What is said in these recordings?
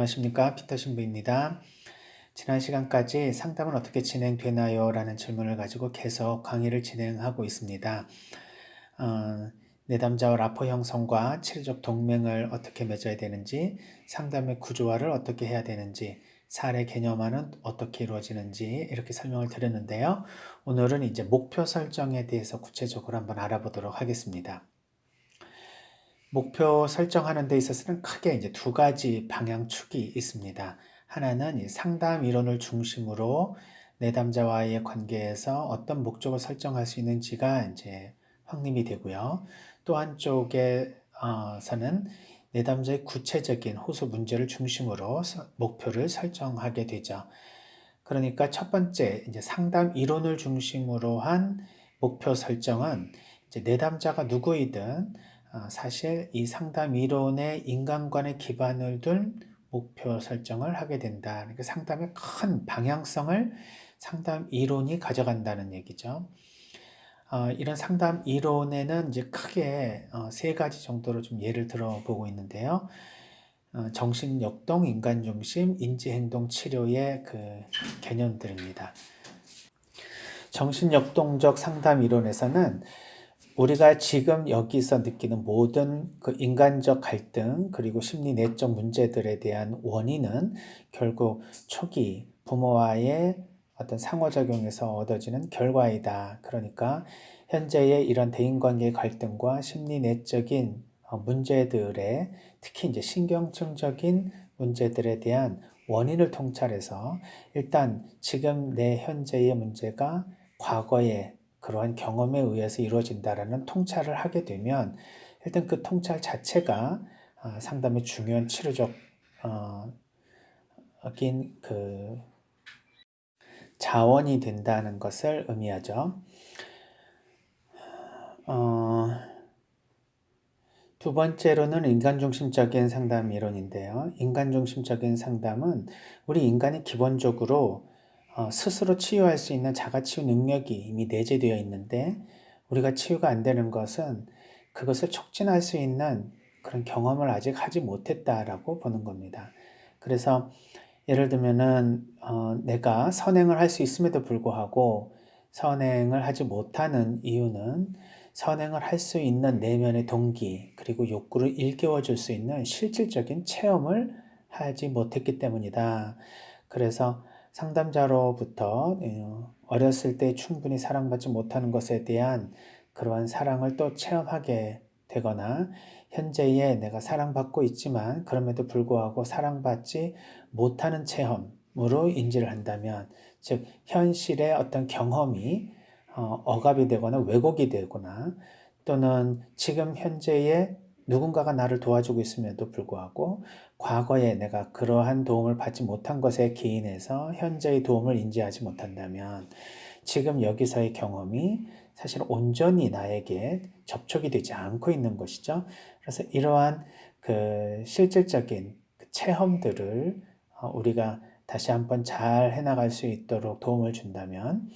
안녕하십니까, 피터 신부입니다. 지난 시간까지 상담은 어떻게 진행되나요? 라는 질문을 가지고 계속 강의를 진행하고 있습니다. 내담자와 라포 형성과 치료적 동맹을 어떻게 맺어야 되는지, 상담의 구조화를 어떻게 해야 되는지, 사례 개념화는 어떻게 이루어지는지 이렇게 설명을 드렸는데요. 오늘은 이제 목표 설정에 대해서 구체적으로 한번 알아보도록 하겠습니다. 목표 설정하는 데 있어서는 크게 이제 두 가지 방향축이 있습니다. 하나는 상담 이론을 중심으로 내담자와의 관계에서 어떤 목적을 설정할 수 있는지가 이제 확립이 되고요. 또 한쪽에서는 내담자의 구체적인 호소 문제를 중심으로 목표를 설정하게 되죠. 그러니까 첫 번째 이제 상담 이론을 중심으로 한 목표 설정은 이제 내담자가 누구이든 사실 이 상담 이론의 인간관에 기반을 둔 목표 설정을 하게 된다. 그러니까 상담의 큰 방향성을 상담 이론이 가져간다는 얘기죠. 이런 상담 이론에는 이제 크게 세 가지 정도로 좀 예를 들어 보고 있는데요. 정신역동, 인간중심, 인지행동 치료의 그 개념들입니다. 정신역동적 상담 이론에서는 우리가 지금 여기서 느끼는 모든 그 인간적 갈등 그리고 심리 내적 문제들에 대한 원인은 결국 초기 부모와의 어떤 상호작용에서 얻어지는 결과이다. 그러니까 현재의 이런 대인관계 갈등과 심리 내적인 문제들에 특히 이제 신경증적인 문제들에 대한 원인을 통찰해서 일단 지금 내 현재의 문제가 과거의 그러한 경험에 의해서 이루어진다라는 통찰을 하게 되면 일단 그 통찰 자체가 상담의 중요한 치료적 그 자원이 된다는 것을 의미하죠. 두 번째로는 인간중심적인 상담 이론인데요. 인간중심적인 상담은 우리 인간이 기본적으로 스스로 치유할 수 있는 자가치유 능력이 이미 내재되어 있는데 우리가 치유가 안 되는 것은 그것을 촉진할 수 있는 그런 경험을 아직 하지 못했다라고 보는 겁니다. 그래서 예를 들면은 내가 선행을 할 수 있음에도 불구하고 선행을 하지 못하는 이유는 선행을 할 수 있는 내면의 동기 그리고 욕구를 일깨워 줄 수 있는 실질적인 체험을 하지 못했기 때문이다. 그래서 상담자로부터 어렸을 때 충분히 사랑받지 못하는 것에 대한 그러한 사랑을 또 체험하게 되거나 현재에 내가 사랑받고 있지만 그럼에도 불구하고 사랑받지 못하는 체험으로 인지를 한다면 즉 현실의 어떤 경험이 억압이 되거나 왜곡이 되거나 또는 지금 현재의 누군가가 나를 도와주고 있음에도 불구하고 과거에 내가 그러한 도움을 받지 못한 것에 기인해서 현재의 도움을 인지하지 못한다면 지금 여기서의 경험이 사실 온전히 나에게 접촉이 되지 않고 있는 것이죠. 그래서 이러한 그 실질적인 체험들을 우리가 다시 한번 잘 해나갈 수 있도록 도움을 준다면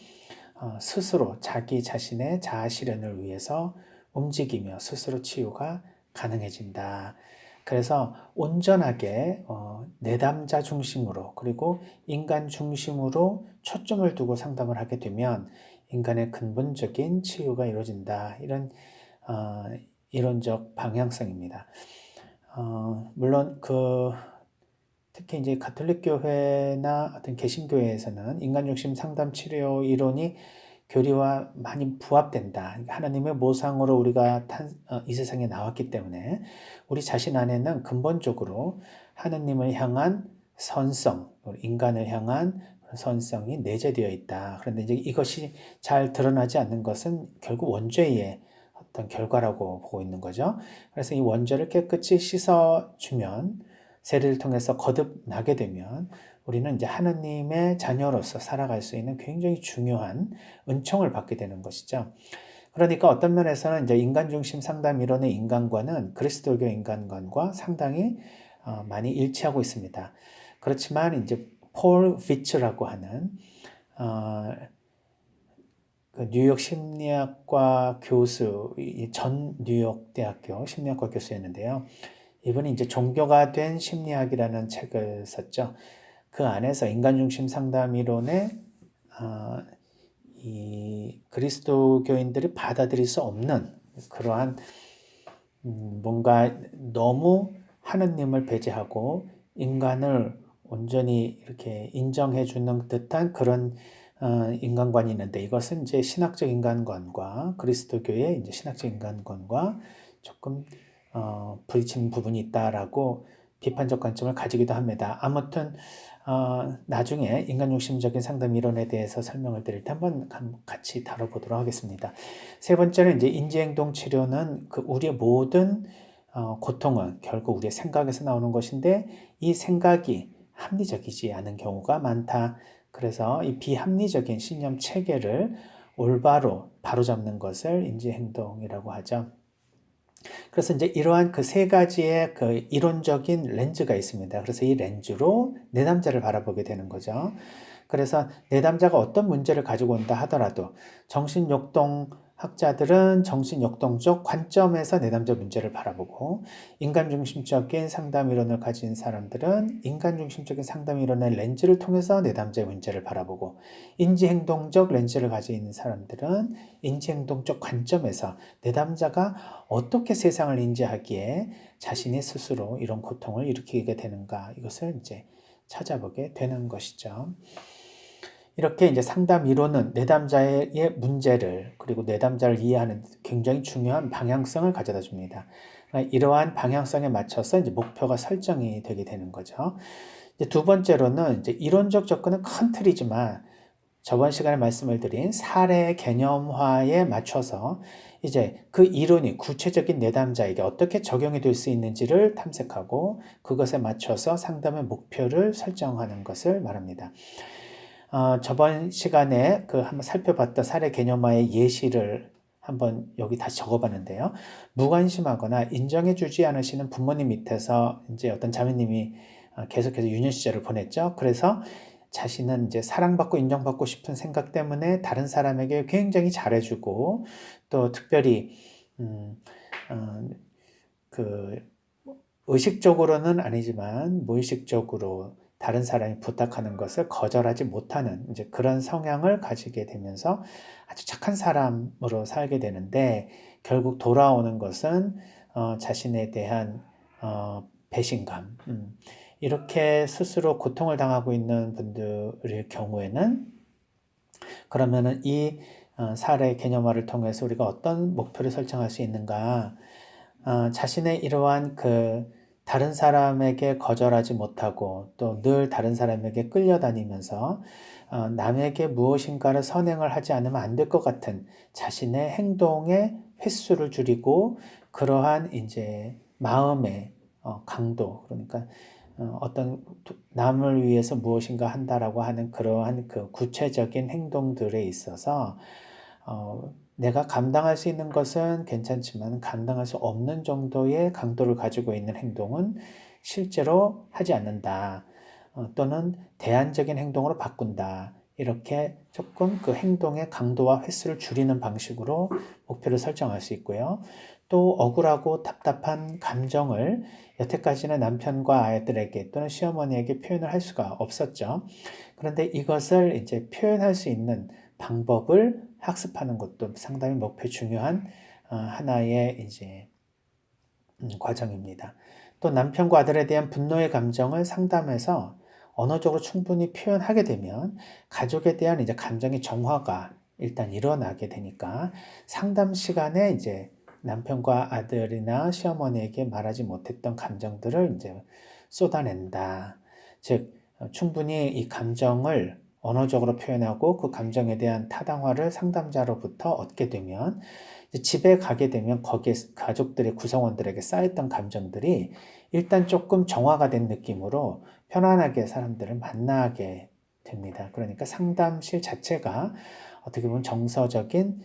스스로 자기 자신의 자아 실현을 위해서 움직이며 스스로 치유가 가능해진다. 그래서 온전하게 내담자 중심으로 그리고 인간 중심으로 초점을 두고 상담을 하게 되면 인간의 근본적인 치유가 이루어진다. 이런 이론적 방향성입니다. 물론 특히 이제 가톨릭 교회나 어떤 개신교회에서는 인간중심 상담 치료 이론이 교리와 많이 부합된다. 하나님의 모상으로 우리가 이 세상에 나왔기 때문에 우리 자신 안에는 근본적으로 하나님을 향한 선성, 인간을 향한 선성이 내재되어 있다. 그런데 이제 이것이 잘 드러나지 않는 것은 결국 원죄의 어떤 결과라고 보고 있는 거죠. 그래서 이 원죄를 깨끗이 씻어주면 세례를 통해서 거듭나게 되면 우리는 이제 하나님의 자녀로서 살아갈 수 있는 굉장히 중요한 은총을 받게 되는 것이죠. 그러니까 어떤 면에서는 이제 인간중심 상담 이론의 인간관은 그리스도교 인간관과 상당히 많이 일치하고 있습니다. 그렇지만 이제 폴 비츠라고 하는 그 뉴욕 심리학과 교수, 전 뉴욕 대학교 심리학과 교수였는데요. 이분이 이제 종교가 된 심리학이라는 책을 썼죠. 그 안에서 인간중심 상담 이론에 이 그리스도교인들이 받아들일 수 없는 그러한 뭔가 너무 하느님을 배제하고 인간을 온전히 이렇게 인정해 주는 듯한 그런 인간관이 있는데, 이것은 이제 신학적 인간관과 그리스도교의 이제 신학적 인간관과 조금 부딪히는 부분이 있다라고 비판적 관점을 가지기도 합니다. 아무튼 나중에 인간중심적인 상담 이론에 대해서 설명을 드릴 때 한번 같이 다뤄보도록 하겠습니다. 세 번째는 이제 인지행동 치료는 그 우리의 모든 고통은 결국 우리의 생각에서 나오는 것인데, 이 생각이 합리적이지 않은 경우가 많다. 그래서 이 비합리적인 신념 체계를 올바로 바로잡는 것을 인지행동이라고 하죠. 그래서 이제 이러한 그 세 가지의 그 이론적인 렌즈가 있습니다. 그래서 이 렌즈로 내담자를 바라보게 되는 거죠. 그래서 내담자가 어떤 문제를 가지고 온다 하더라도 정신역동학자들은 정신역동적 관점에서 내담자 문제를 바라보고, 인간중심적인 상담 이론을 가진 사람들은 인간중심적인 상담 이론의 렌즈를 통해서 내담자의 문제를 바라보고, 인지행동적 렌즈를 가진 사람들은 인지행동적 관점에서 내담자가 어떻게 세상을 인지하기에 자신이 스스로 이런 고통을 일으키게 되는가, 이것을 이제 찾아보게 되는 것이죠. 이렇게 이제 상담 이론은 내담자의 문제를, 그리고 내담자를 이해하는 굉장히 중요한 방향성을 가져다 줍니다. 이러한 방향성에 맞춰서 이제 목표가 설정이 되게 되는 거죠. 이제 두 번째로는 이제 이론적 접근은 큰 틀이지만 저번 시간에 말씀을 드린 사례 개념화에 맞춰서 이제 그 이론이 구체적인 내담자에게 어떻게 적용이 될 수 있는지를 탐색하고 그것에 맞춰서 상담의 목표를 설정하는 것을 말합니다. 저번 시간에 그 한번 살펴봤던 사례 개념화의 예시를 한번 여기 다시 적어봤는데요. 무관심하거나 인정해주지 않으시는 부모님 밑에서 이제 어떤 자매님이 계속해서 유년 시절을 보냈죠. 그래서 자신은 이제 사랑받고 인정받고 싶은 생각 때문에 다른 사람에게 굉장히 잘해주고, 또 특별히 그 의식적으로는 아니지만 무의식적으로 다른 사람이 부탁하는 것을 거절하지 못하는 이제 그런 성향을 가지게 되면서 아주 착한 사람으로 살게 되는데, 결국 돌아오는 것은 자신에 대한 배신감. 이렇게 스스로 고통을 당하고 있는 분들의 경우에는, 그러면은 이 사례 개념화를 통해서 우리가 어떤 목표를 설정할 수 있는가? 자신의 이러한 그 다른 사람에게 거절하지 못하고 또 늘 다른 사람에게 끌려다니면서 남에게 무엇인가를 선행을 하지 않으면 안 될 것 같은 자신의 행동의 횟수를 줄이고, 그러한 이제 마음의 강도, 그러니까 어떤 남을 위해서 무엇인가 한다라고 하는 그러한 그 구체적인 행동들에 있어서 내가 감당할 수 있는 것은 괜찮지만 감당할 수 없는 정도의 강도를 가지고 있는 행동은 실제로 하지 않는다. 또는 대안적인 행동으로 바꾼다. 이렇게 조금 그 행동의 강도와 횟수를 줄이는 방식으로 목표를 설정할 수 있고요. 또 억울하고 답답한 감정을 여태까지는 남편과 아이들에게 또는 시어머니에게 표현을 할 수가 없었죠. 그런데 이것을 이제 표현할 수 있는 방법을 학습하는 것도 상당히 목표 중요한 하나의 이제 과정입니다. 또 남편과 아들에 대한 분노의 감정을 상담에서 언어적으로 충분히 표현하게 되면 가족에 대한 이제 감정의 정화가 일단 일어나게 되니까, 상담 시간에 이제 남편과 아들이나 시어머니에게 말하지 못했던 감정들을 이제 쏟아낸다. 즉, 충분히 이 감정을 언어적으로 표현하고 그 감정에 대한 타당화를 상담자로부터 얻게 되면, 집에 가게 되면 거기에 가족들의 구성원들에게 쌓였던 감정들이 일단 조금 정화가 된 느낌으로 편안하게 사람들을 만나게 됩니다. 그러니까 상담실 자체가 어떻게 보면 정서적인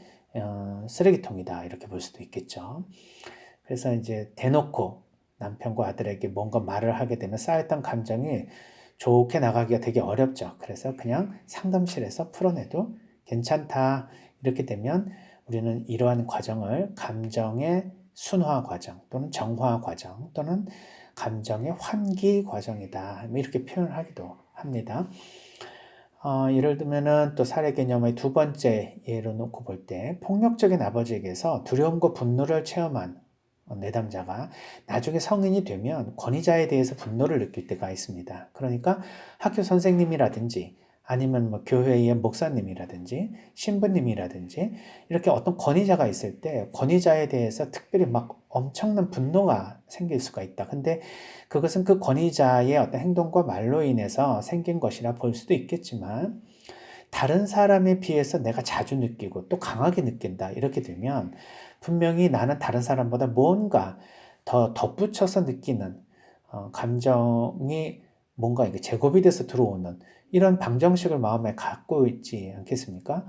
쓰레기통이다, 이렇게 볼 수도 있겠죠. 그래서 이제 대놓고 남편과 아들에게 뭔가 말을 하게 되면 쌓였던 감정이 좋게 나가기가 되게 어렵죠. 그래서 그냥 상담실에서 풀어내도 괜찮다. 이렇게 되면 우리는 이러한 과정을 감정의 순화 과정 또는 정화 과정 또는 감정의 환기 과정이다. 뭐 이렇게 표현을 하기도 합니다. 예를 들면은 또 사례 개념의 두 번째 예로 놓고 볼 때 폭력적인 아버지에게서 두려움과 분노를 체험한 내담자가 나중에 성인이 되면 권위자에 대해서 분노를 느낄 때가 있습니다. 그러니까 학교 선생님이라든지 아니면 뭐 교회의 목사님이라든지 신부님이라든지 이렇게 어떤 권위자가 있을 때 권위자에 대해서 특별히 막 엄청난 분노가 생길 수가 있다. 근데 그것은 그 권위자의 어떤 행동과 말로 인해서 생긴 것이라 볼 수도 있겠지만 다른 사람에 비해서 내가 자주 느끼고 또 강하게 느낀다. 이렇게 되면 분명히 나는 다른 사람보다 뭔가 더 덧붙여서 느끼는 감정이 뭔가 이게 제곱이 돼서 들어오는 이런 방정식을 마음에 갖고 있지 않겠습니까?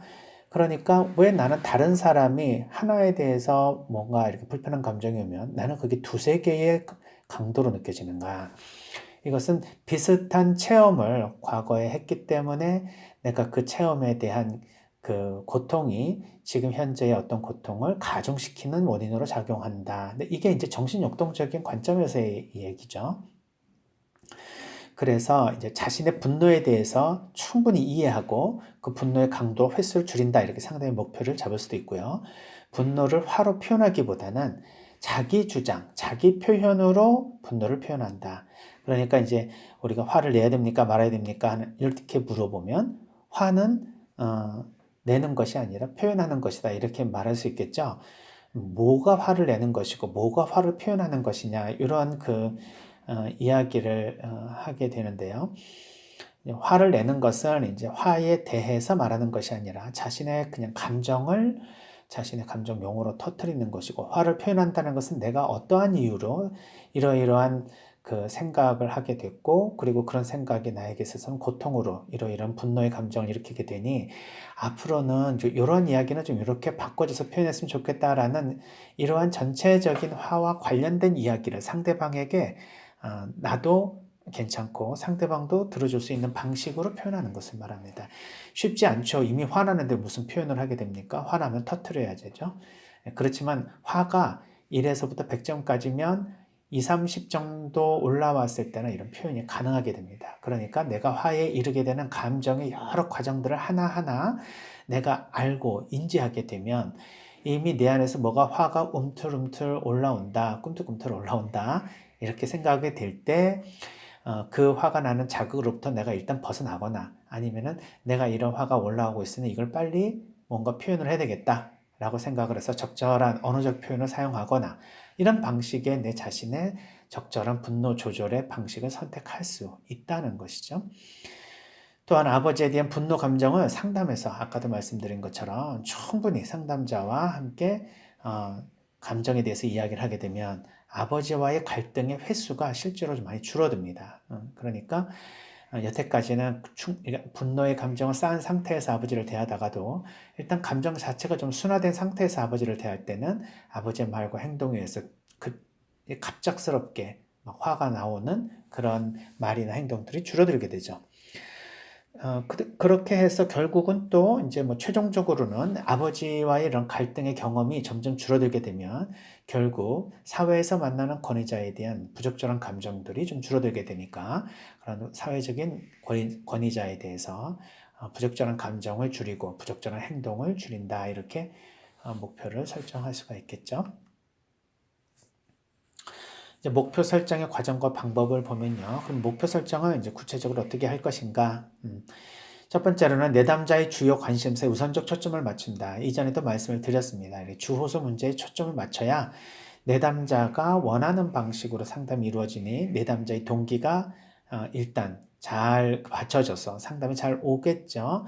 그러니까 왜 나는 다른 사람이 하나에 대해서 뭔가 이렇게 불편한 감정이 오면 나는 그게 두세 개의 강도로 느껴지는가? 이것은 비슷한 체험을 과거에 했기 때문에 내가 그 체험에 대한 그 고통이 지금 현재의 어떤 고통을 가중시키는 원인으로 작용한다. 근데 이게 이제 정신역동적인 관점에서의 얘기죠. 그래서 이제 자신의 분노에 대해서 충분히 이해하고 그 분노의 강도, 횟수를 줄인다. 이렇게 상당히 목표를 잡을 수도 있고요. 분노를 화로 표현하기보다는 자기 주장, 자기 표현으로 분노를 표현한다. 그러니까 이제 우리가 화를 내야 됩니까? 말아야 됩니까? 이렇게 물어보면 화는 내는 것이 아니라 표현하는 것이다. 이렇게 말할 수 있겠죠. 뭐가 화를 내는 것이고 뭐가 화를 표현하는 것이냐 이런 그 이야기를 하게 되는데요. 화를 내는 것은 이제 화에 대해서 말하는 것이 아니라 자신의 그냥 감정을 자신의 감정용으로 터뜨리는 것이고 화를 표현한다는 것은 내가 어떠한 이유로 이러이러한 그 생각을 하게 됐고 그리고 그런 생각이 나에게 있어서는 고통으로 이러이러한 분노의 감정을 일으키게 되니 앞으로는 이런 이야기는 좀 이렇게 바꿔줘서 표현했으면 좋겠다라는 이러한 전체적인 화와 관련된 이야기를 상대방에게 나도 괜찮고 상대방도 들어줄 수 있는 방식으로 표현하는 것을 말합니다. 쉽지 않죠. 이미 화나는데 무슨 표현을 하게 됩니까? 화나면 터트려야 되죠. 그렇지만 화가 1에서부터 100점까지면 2, 30 정도 올라왔을 때는 이런 표현이 가능하게 됩니다. 그러니까 내가 화에 이르게 되는 감정의 여러 과정들을 하나하나 내가 알고 인지하게 되면 이미 내 안에서 뭐가 화가 움틀움틀 올라온다, 꿈틀꿈틀 올라온다 이렇게 생각이 될 때 그 화가 나는 자극으로부터 내가 일단 벗어나거나 아니면은 내가 이런 화가 올라오고 있으니 이걸 빨리 뭔가 표현을 해야 되겠다 라고 생각을 해서 적절한 언어적 표현을 사용하거나 이런 방식의 내 자신의 적절한 분노 조절의 방식을 선택할 수 있다는 것이죠. 또한 아버지에 대한 분노 감정을 상담에서 아까도 말씀드린 것처럼 충분히 상담자와 함께 감정에 대해서 이야기를 하게 되면 아버지와의 갈등의 횟수가 실제로 좀 많이 줄어듭니다. 그러니까 여태까지는 분노의 감정을 쌓은 상태에서 아버지를 대하다가도 일단 감정 자체가 좀 순화된 상태에서 아버지를 대할 때는 아버지의 말과 행동에 의해서 갑작스럽게 막 화가 나오는 그런 말이나 행동들이 줄어들게 되죠. 그렇게 해서 결국은 또 이제 뭐 최종적으로는 아버지와의 이런 갈등의 경험이 점점 줄어들게 되면 결국 사회에서 만나는 권위자에 대한 부적절한 감정들이 좀 줄어들게 되니까 그런 사회적인 권위자에 대해서 부적절한 감정을 줄이고 부적절한 행동을 줄인다 이렇게 목표를 설정할 수가 있겠죠. 이제 목표 설정의 과정과 방법을 보면요. 그럼 목표 설정을 이제 구체적으로 어떻게 할 것인가? 첫 번째로는 내담자의 주요 관심사에 우선적 초점을 맞춘다. 이전에도 말씀을 드렸습니다. 주호소 문제에 초점을 맞춰야 내담자가 원하는 방식으로 상담이 이루어지니 내담자의 동기가 일단 잘 받쳐져서 상담이 잘 오겠죠.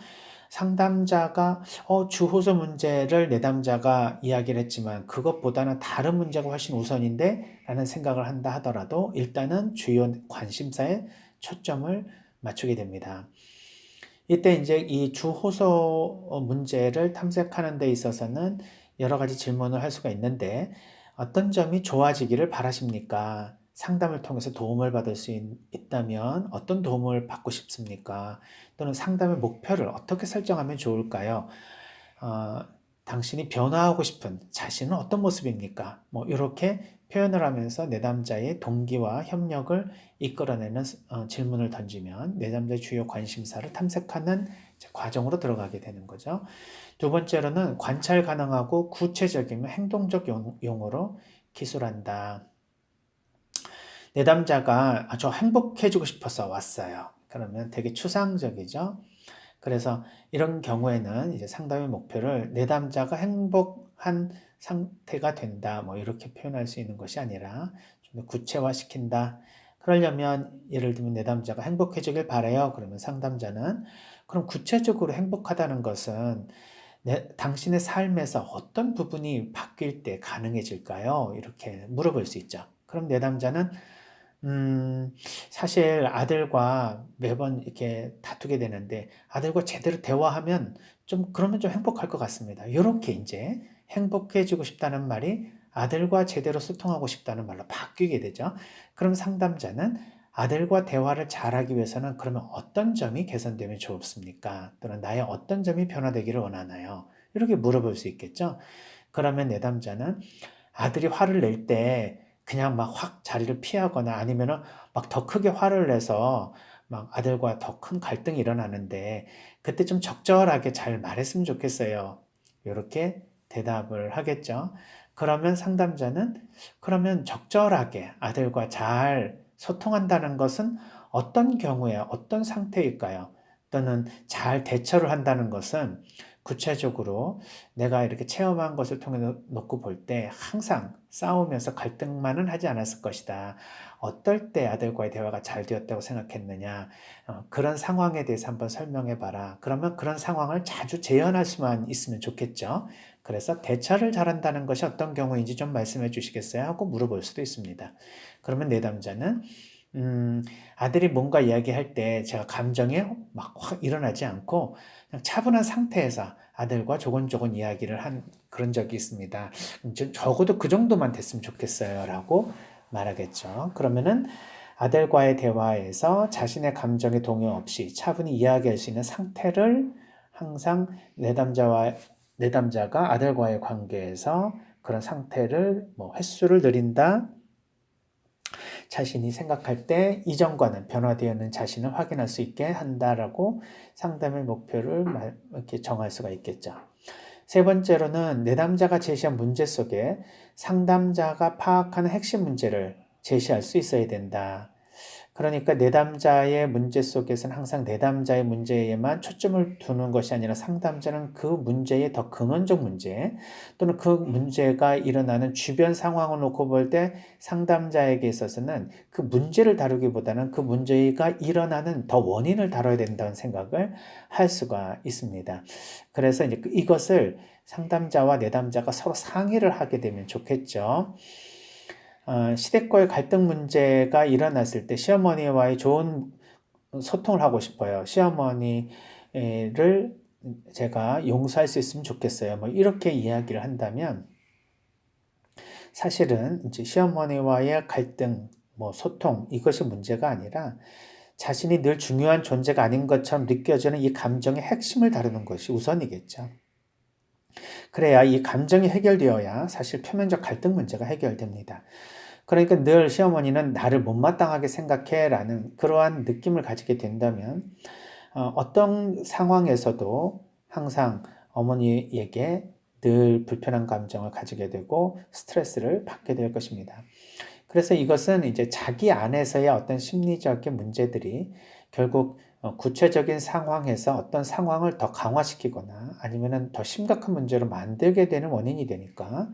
상담자가 주호소 문제를 내담자가 이야기를 했지만 그것보다는 다른 문제가 훨씬 우선인데 라는 생각을 한다 하더라도 일단은 주요 관심사에 초점을 맞추게 됩니다. 이때 이제 이 주호소 문제를 탐색하는 데 있어서는 여러 가지 질문을 할 수가 있는데 어떤 점이 좋아지기를 바라십니까? 상담을 통해서 도움을 받을 수 있다면 어떤 도움을 받고 싶습니까? 또는 상담의 목표를 어떻게 설정하면 좋을까요? 당신이 변화하고 싶은 자신은 어떤 모습입니까? 뭐 이렇게 표현을 하면서 내담자의 동기와 협력을 이끌어내는 질문을 던지면 내담자의 주요 관심사를 탐색하는 과정으로 들어가게 되는 거죠. 두 번째로는 관찰 가능하고 구체적이면 행동적 용어로 기술한다. 내담자가 저 행복해지고 싶어서 왔어요. 그러면 되게 추상적이죠. 그래서 이런 경우에는 이제 상담의 목표를 내담자가 행복한 상태가 된다, 뭐 이렇게 표현할 수 있는 것이 아니라 좀 더 구체화시킨다. 그러려면 예를 들면 내담자가 행복해지길 바래요. 그러면 상담자는 그럼 구체적으로 행복하다는 것은 당신의 삶에서 어떤 부분이 바뀔 때 가능해질까요? 이렇게 물어볼 수 있죠. 그럼 내담자는 사실 아들과 매번 이렇게 다투게 되는데 아들과 제대로 대화하면 그러면 좀 행복할 것 같습니다. 이렇게 이제 행복해지고 싶다는 말이 아들과 제대로 소통하고 싶다는 말로 바뀌게 되죠. 그럼 상담자는 아들과 대화를 잘하기 위해서는 그러면 어떤 점이 개선되면 좋습니까? 또는 나의 어떤 점이 변화되기를 원하나요? 이렇게 물어볼 수 있겠죠. 그러면 내담자는 아들이 화를 낼 때 그냥 막 확 자리를 피하거나 아니면은 막 더 크게 화를 내서 막 아들과 더 큰 갈등이 일어나는데 그때 좀 적절하게 잘 말했으면 좋겠어요. 이렇게 대답을 하겠죠. 그러면 상담자는 그러면 적절하게 아들과 잘 소통한다는 것은 어떤 경우에 어떤 상태일까요? 또는 잘 대처를 한다는 것은 구체적으로 내가 이렇게 체험한 것을 통해 놓고 볼 때 항상 싸우면서 갈등만은 하지 않았을 것이다. 어떨 때 아들과의 대화가 잘 되었다고 생각했느냐. 그런 상황에 대해서 한번 설명해 봐라. 그러면 그런 상황을 자주 재현할 수만 있으면 좋겠죠. 그래서 대처를 잘한다는 것이 어떤 경우인지 좀 말씀해 주시겠어요? 하고 물어볼 수도 있습니다. 그러면 내담자는 아들이 뭔가 이야기할 때 제가 감정이 막 확 일어나지 않고 그냥 차분한 상태에서 아들과 조곤조곤 이야기를 한 그런 적이 있습니다. 적어도 그 정도만 됐으면 좋겠어요. 라고 말하겠죠. 그러면은 아들과의 대화에서 자신의 감정에 동요 없이 차분히 이야기할 수 있는 상태를 항상 내담자가 아들과의 관계에서 그런 상태를 뭐 횟수를 늘린다. 자신이 생각할 때 이전과는 변화되어 있는 자신을 확인할 수 있게 한다라고 상담의 목표를 이렇게 정할 수가 있겠죠. 세 번째로는 내담자가 제시한 문제 속에 상담자가 파악하는 핵심 문제를 제시할 수 있어야 된다. 그러니까 내담자의 문제 속에서는 항상 내담자의 문제에만 초점을 두는 것이 아니라 상담자는 그 문제의 더 근원적 문제 또는 그 문제가 일어나는 주변 상황을 놓고 볼 때 상담자에게 있어서는 그 문제를 다루기보다는 그 문제가 일어나는 더 원인을 다뤄야 된다는 생각을 할 수가 있습니다. 그래서 이제 이것을 상담자와 내담자가 서로 상의를 하게 되면 좋겠죠. 시댁과의 갈등 문제가 일어났을 때 시어머니와의 좋은 소통을 하고 싶어요. 시어머니를 제가 용서할 수 있으면 좋겠어요. 뭐 이렇게 이야기를 한다면 사실은 이제 시어머니와의 갈등, 뭐 소통 이것이 문제가 아니라 자신이 늘 중요한 존재가 아닌 것처럼 느껴지는 이 감정의 핵심을 다루는 것이 우선이겠죠. 그래야 이 감정이 해결되어야 사실 표면적 갈등 문제가 해결됩니다. 그러니까 늘 시어머니는 나를 못마땅하게 생각해 라는 그러한 느낌을 가지게 된다면 어떤 상황에서도 항상 어머니에게 늘 불편한 감정을 가지게 되고 스트레스를 받게 될 것입니다. 그래서 이것은 이제 자기 안에서의 어떤 심리적인 문제들이 결국 구체적인 상황에서 어떤 상황을 더 강화시키거나 아니면 더 심각한 문제로 만들게 되는 원인이 되니까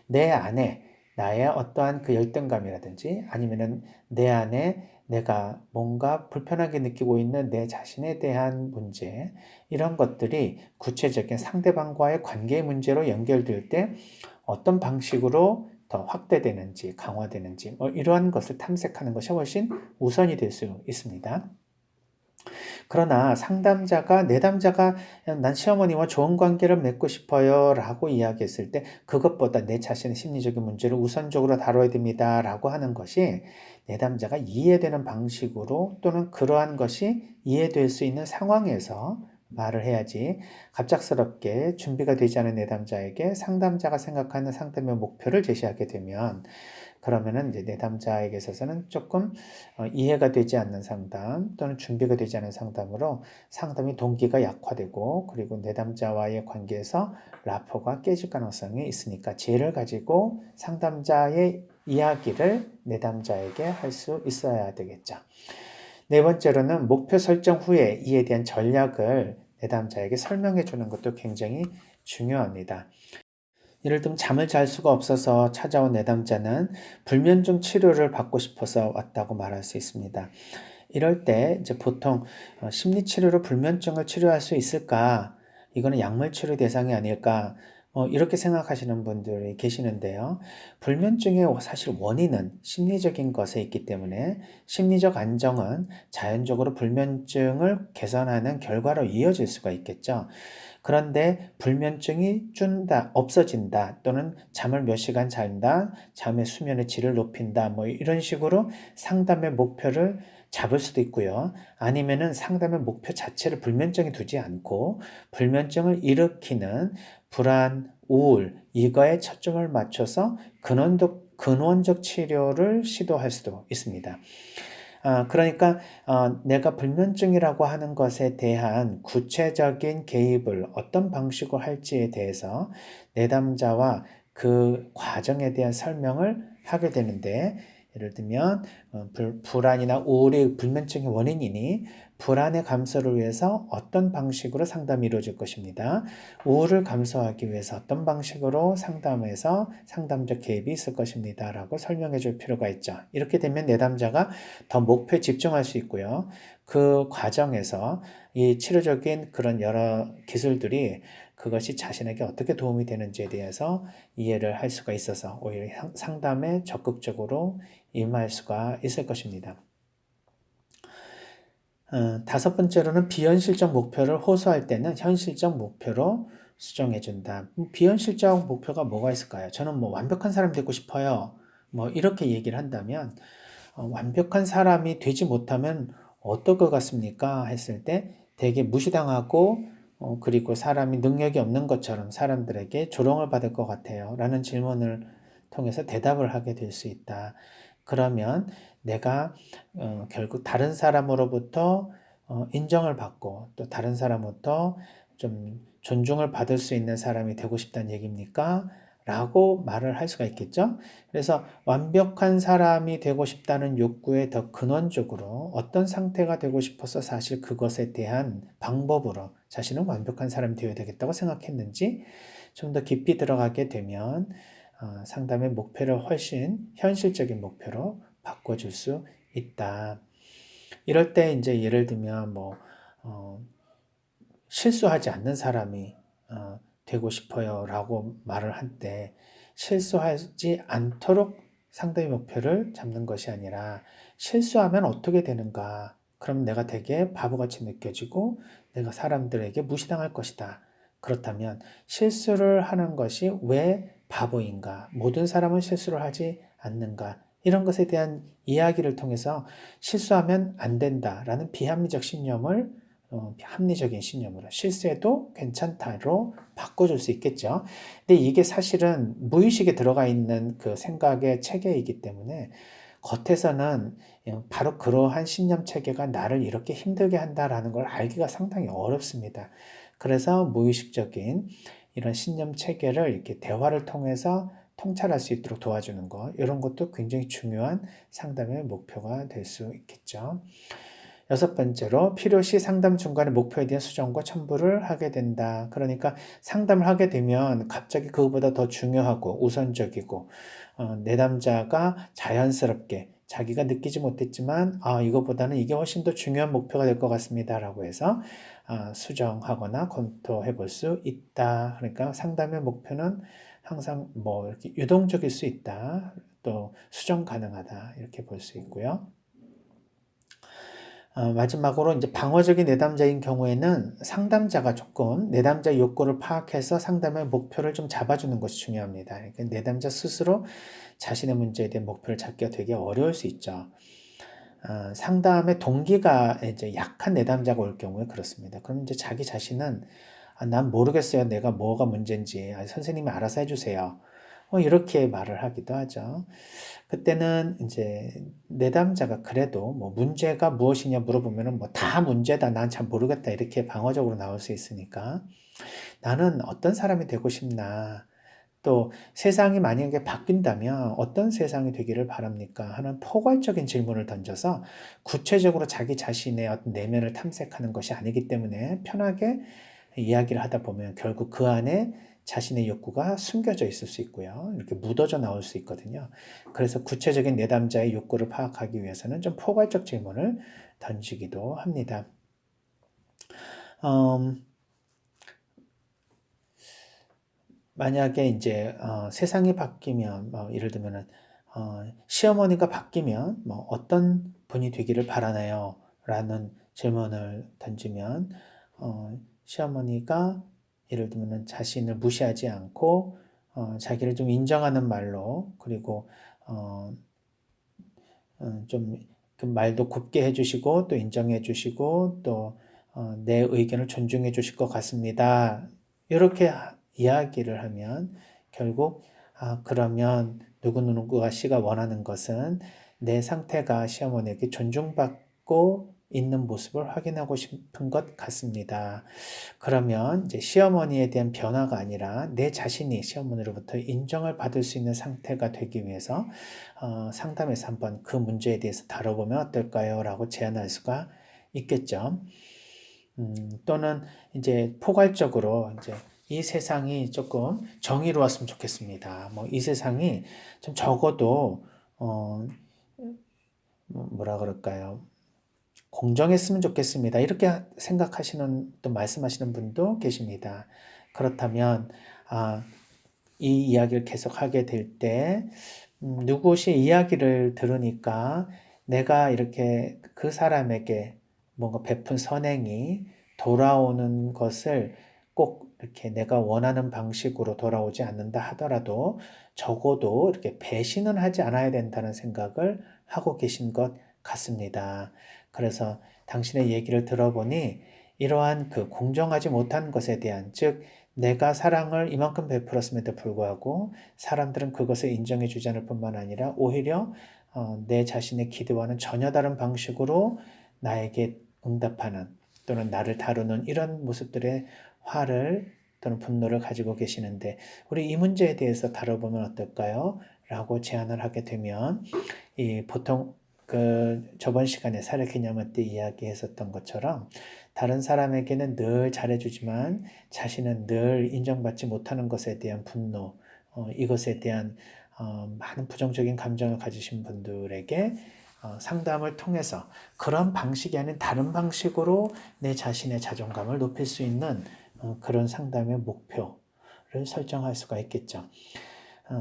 내 안에 나의 어떠한 그 열등감이라든지 아니면은 내 안에 내가 뭔가 불편하게 느끼고 있는 내 자신에 대한 문제 이런 것들이 구체적인 상대방과의 관계의 문제로 연결될 때 어떤 방식으로 더 확대되는지 강화되는지 뭐 이러한 것을 탐색하는 것이 훨씬 우선이 될 수 있습니다. 그러나 상담자가 내담자가 난 시어머니와 좋은 관계를 맺고 싶어요 라고 이야기했을 때 그것보다 내 자신의 심리적인 문제를 우선적으로 다뤄야 됩니다 라고 하는 것이 내담자가 이해되는 방식으로 또는 그러한 것이 이해될 수 있는 상황에서 말을 해야지 갑작스럽게 준비가 되지 않은 내담자에게 상담자가 생각하는 상담의 목표를 제시하게 되면 그러면은 이제 내담자에게 있어서는 조금 이해가 되지 않는 상담 또는 준비가 되지 않은 상담으로 상담의 동기가 약화되고 그리고 내담자와의 관계에서 라포가 깨질 가능성이 있으니까 지혜를 가지고 상담자의 이야기를 내담자에게 할 수 있어야 되겠죠. 네 번째로는 목표 설정 후에 이에 대한 전략을 내담자에게 설명해 주는 것도 굉장히 중요합니다. 예를 들면 잠을 잘 수가 없어서 찾아온 내담자는 불면증 치료를 받고 싶어서 왔다고 말할 수 있습니다. 이럴 때 이제 보통 심리 치료로 불면증을 치료할 수 있을까? 이거는 약물 치료 대상이 아닐까? 이렇게 생각하시는 분들이 계시는데요. 불면증의 사실 원인은 심리적인 것에 있기 때문에 심리적 안정은 자연적으로 불면증을 개선하는 결과로 이어질 수가 있겠죠. 그런데 불면증이 준다, 없어진다, 또는 잠을 몇 시간 잔다, 잠의 수면의 질을 높인다, 뭐 이런 식으로 상담의 목표를 잡을 수도 있고요. 아니면은 상담의 목표 자체를 불면증에 두지 않고 불면증을 일으키는 불안, 우울, 이거에 초점을 맞춰서 근원적 치료를 시도할 수도 있습니다. 그러니까 내가 불면증이라고 하는 것에 대한 구체적인 개입을 어떤 방식으로 할지에 대해서 내담자와 그 과정에 대한 설명을 하게 되는데 예를 들면 불안이나 우울이 불면증의 원인이니 불안의 감소를 위해서 어떤 방식으로 상담이 이루어질 것입니다. 우울을 감소하기 위해서 어떤 방식으로 상담에서 상담적 개입이 있을 것입니다. 라고 설명해 줄 필요가 있죠. 이렇게 되면 내담자가 더 목표에 집중할 수 있고요. 그 과정에서 이 치료적인 그런 여러 기술들이 그것이 자신에게 어떻게 도움이 되는지에 대해서 이해를 할 수가 있어서 오히려 상담에 적극적으로 임할 수가 있을 것입니다. 다섯 번째로는 비현실적 목표를 호소할 때는 현실적 목표로 수정해준다. 비현실적 목표가 뭐가 있을까요? 저는 뭐 완벽한 사람이 되고 싶어요. 뭐 이렇게 얘기를 한다면 완벽한 사람이 되지 못하면 어떨 것 같습니까? 했을 때 되게 무시당하고 그리고 사람이 능력이 없는 것처럼 사람들에게 조롱을 받을 것 같아요. 라는 질문을 통해서 대답을 하게 될 수 있다. 그러면 내가 결국 다른 사람으로부터 인정을 받고 또 다른 사람부터 좀 존중을 받을 수 있는 사람이 되고 싶다는 얘기입니까? 라고 말을 할 수가 있겠죠. 그래서 완벽한 사람이 되고 싶다는 욕구에 더 근원적으로 어떤 상태가 되고 싶어서 사실 그것에 대한 방법으로 자신은 완벽한 사람이 되어야 되겠다고 생각했는지 좀 더 깊이 들어가게 되면 상담의 목표를 훨씬 현실적인 목표로 바꿔줄 수 있다. 이럴 때 이제 예를 들면 실수하지 않는 사람이 되고 싶어요 라고 말을 할 때 실수하지 않도록 상담의 목표를 잡는 것이 아니라 실수하면 어떻게 되는가? 그럼 내가 되게 바보같이 느껴지고 내가 사람들에게 무시당할 것이다. 그렇다면 실수를 하는 것이 왜 바보인가? 모든 사람은 실수를 하지 않는가? 이런 것에 대한 이야기를 통해서 실수하면 안 된다라는 비합리적 신념을 합리적인 신념으로 실수해도 괜찮다로 바꿔줄 수 있겠죠. 근데 이게 사실은 무의식에 들어가 있는 그 생각의 체계이기 때문에 겉에서는 바로 그러한 신념 체계가 나를 이렇게 힘들게 한다라는 걸 알기가 상당히 어렵습니다. 그래서 무의식적인 이런 신념 체계를 이렇게 대화를 통해서 통찰할 수 있도록 도와주는 것, 이런 것도 굉장히 중요한 상담의 목표가 될 수 있겠죠. 여섯 번째로 필요시 상담 중간에 목표에 대한 수정과 첨부를 하게 된다. 그러니까 상담을 하게 되면 갑자기 그거보다 더 중요하고 우선적이고 내담자가 자연스럽게 자기가 느끼지 못했지만 이거보다는 이게 훨씬 더 중요한 목표가 될 것 같습니다. 라고 해서 수정하거나 검토해 볼 수 있다. 그러니까 상담의 목표는 항상 이렇게 유동적일 수 있다. 또 수정 가능하다. 이렇게 볼 수 있고요. 마지막으로 이제 방어적인 내담자인 경우에는 상담자가 조금 내담자 욕구를 파악해서 상담의 목표를 좀 잡아주는 것이 중요합니다. 그러니까 내담자 스스로 자신의 문제에 대한 목표를 잡기가 되게 어려울 수 있죠. 상담의 동기가 이제 약한 내담자가 올 경우에 그렇습니다. 그럼 이제 자기 자신은 난 모르겠어요. 내가 뭐가 문제인지. 선생님이 알아서 해주세요. 이렇게 말을 하기도 하죠. 그때는 이제 내담자가 그래도 뭐 문제가 무엇이냐 물어보면은 뭐 다 문제다. 난 잘 모르겠다. 이렇게 방어적으로 나올 수 있으니까 나는 어떤 사람이 되고 싶나? 또 세상이 만약에 바뀐다면 어떤 세상이 되기를 바랍니까? 하는 포괄적인 질문을 던져서 구체적으로 자기 자신의 어떤 내면을 탐색하는 것이 아니기 때문에 편하게 이야기를 하다 보면 결국 그 안에 자신의 욕구가 숨겨져 있을 수 있고요. 이렇게 묻어져 나올 수 있거든요. 그래서 구체적인 내담자의 욕구를 파악하기 위해서는 좀 포괄적 질문을 던지기도 합니다. 만약에 이제 세상이 바뀌면 예를 들면은 시어머니가 바뀌면 뭐 어떤 분이 되기를 바라나요? 라는 질문을 던지면 시어머니가 예를 들면은 자신을 무시하지 않고 자기를 좀 인정하는 말로 그리고 좀그 말도 곱게 해주시고 또 인정해 주시고 또 내 의견을 존중해 주실 것 같습니다. 이렇게 이야기를 하면 결국 그러면 누구누구가 씨가 원하는 것은 내 상태가 시어머니에게 존중받고 있는 모습을 확인하고 싶은 것 같습니다. 그러면 이제 시어머니에 대한 변화가 아니라 내 자신이 시어머니로부터 인정을 받을 수 있는 상태가 되기 위해서 상담에서 한번 그 문제에 대해서 다뤄보면 어떨까요? 라고 제안할 수가 있겠죠. 또는 이제 포괄적으로 이제 이 세상이 조금 정의로웠으면 좋겠습니다. 뭐 이 세상이 좀 적어도 뭐라 그럴까요? 공정했으면 좋겠습니다. 이렇게 생각하시는 또 말씀하시는 분도 계십니다. 그렇다면 이 이야기를 계속하게 될 때 누구시 이야기를 들으니까 내가 이렇게 그 사람에게 뭔가 베푼 선행이 돌아오는 것을 꼭 이렇게 내가 원하는 방식으로 돌아오지 않는다 하더라도 적어도 이렇게 배신은 하지 않아야 된다는 생각을 하고 계신 것 같습니다. 그래서 당신의 얘기를 들어보니 이러한 그 공정하지 못한 것에 대한 즉 내가 사랑을 이만큼 베풀었음에도 불구하고 사람들은 그것을 인정해 주지 않을 뿐만 아니라 오히려 내 자신의 기대와는 전혀 다른 방식으로 나에게 응답하는 또는 나를 다루는 이런 모습들의 화를 또는 분노를 가지고 계시는데 우리 이 문제에 대해서 다뤄보면 어떨까요? 라고 제안을 하게 되면 보통 저번 시간에 사례 개념할 때 이야기했었던 것처럼 다른 사람에게는 늘 잘해주지만 자신은 늘 인정받지 못하는 것에 대한 분노, 이것에 대한 많은 부정적인 감정을 가지신 분들에게 상담을 통해서 그런 방식이 아닌 다른 방식으로 내 자신의 자존감을 높일 수 있는 그런 상담의 목표를 설정할 수가 있겠죠.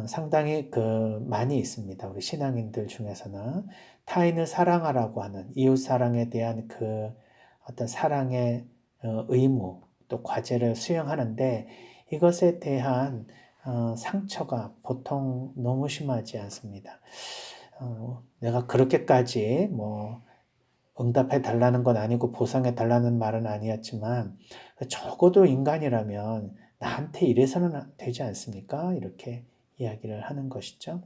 상당히 많이 있습니다. 우리 신앙인들 중에서는 타인을 사랑하라고 하는 이웃 사랑에 대한 어떤 사랑의 의무 또 과제를 수행하는데 이것에 대한 상처가 보통 너무 심하지 않습니다. 내가 그렇게까지 뭐 응답해 달라는 건 아니고 보상해 달라는 말은 아니었지만 적어도 인간이라면 나한테 이래서는 되지 않습니까? 이렇게 이야기를 하는 것이죠.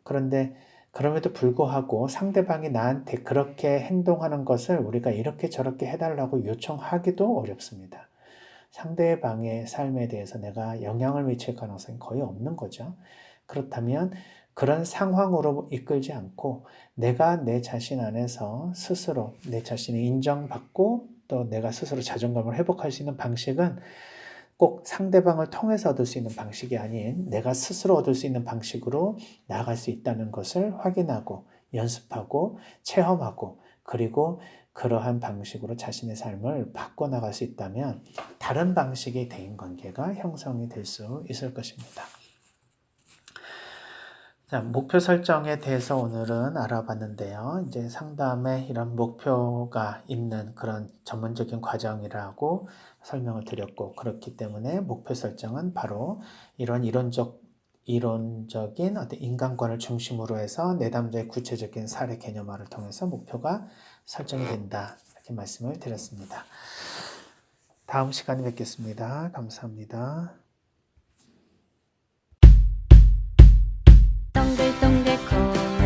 그런데 그럼에도 불구하고 상대방이 나한테 그렇게 행동하는 것을 우리가 이렇게 저렇게 해달라고 요청하기도 어렵습니다. 상대방의 삶에 대해서 내가 영향을 미칠 가능성이 거의 없는 거죠. 그렇다면 그런 상황으로 이끌지 않고 내가 내 자신 안에서 스스로 내 자신이 인정받고 또 내가 스스로 자존감을 회복할 수 있는 방식은 꼭 상대방을 통해서 얻을 수 있는 방식이 아닌 내가 스스로 얻을 수 있는 방식으로 나아갈 수 있다는 것을 확인하고 연습하고 체험하고 그리고 그러한 방식으로 자신의 삶을 바꿔나갈 수 있다면 다른 방식의 대인관계가 형성이 될 수 있을 것입니다. 자, 목표 설정에 대해서 오늘은 알아봤는데요. 이제 상담에 이런 목표가 있는 그런 전문적인 과정이라고 설명을 드렸고, 그렇기 때문에 목표 설정은 바로 이런 이론적 이론적인 어떤 인간관을 중심으로 해서 내담자의 구체적인 사례 개념화를 통해서 목표가 설정이 된다. 이렇게 말씀을 드렸습니다. 다음 시간에 뵙겠습니다. 감사합니다. 동글동글 콩